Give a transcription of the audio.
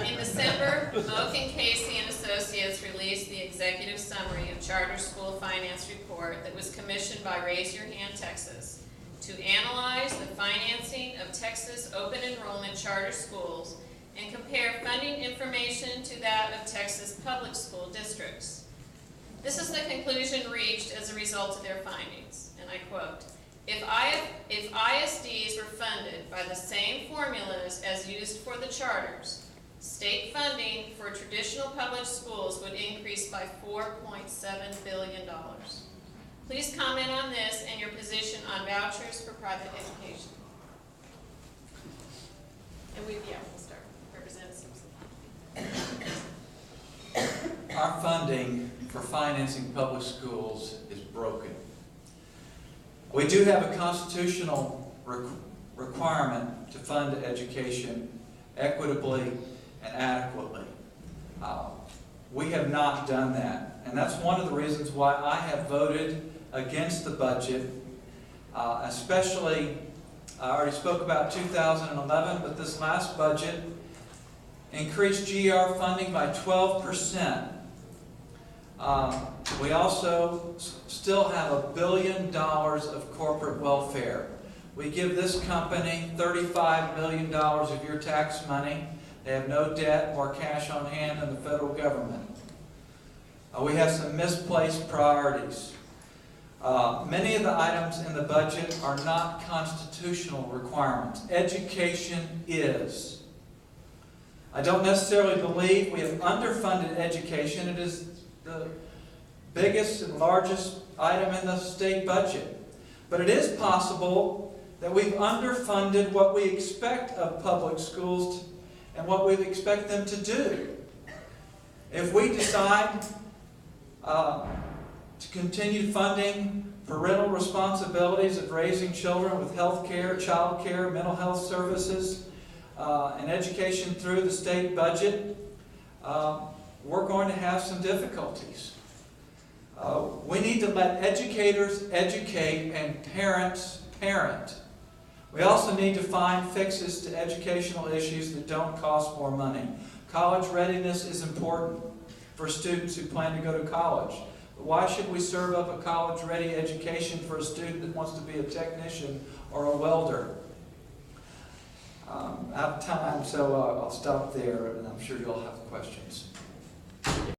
In December, Moak and Casey and Associates released the executive summary of Charter School Finance Report that was commissioned by Raise Your Hand Texas to analyze the financing of Texas open enrollment charter schools and compare funding information to that of Texas public school districts. This is the conclusion reached as a result of their findings, and I quote, If ISDs were funded by the same formulas as used for the charters, state funding for traditional public schools would increase by $4.7 billion. Please comment on this and your position on vouchers for private education. And we'll start. Representative Simpson. Our funding for financing public schools is broken. We do have a constitutional requirement to fund education equitably and adequately. We have not done that, and that's one of the reasons why I have voted against the budget, especially, I already spoke about 2011, but this last budget increased GR funding by 12%. We also still have $1 billion of corporate welfare. We give this company $35 million of your tax money. They have no debt, more cash on hand than the federal government. We have some misplaced priorities. Many of the items in the budget are not constitutional requirements. Education is. I don't necessarily believe we have underfunded education. It is the biggest and largest item in the state budget. But it is possible that we've underfunded what we expect of public schools and what we expect them to do. If we decide to continue funding parental responsibilities of raising children with health care, child care, mental health services, and education through the state budget, we're going to have some difficulties. We need to let educators educate and parents parent. We also need to find fixes to educational issues that don't cost more money. College readiness is important for students who plan to go to college. But why should we serve up a college-ready education for a student that wants to be a technician or a welder? Out of time, so I'll stop there, and I'm sure you'll have questions.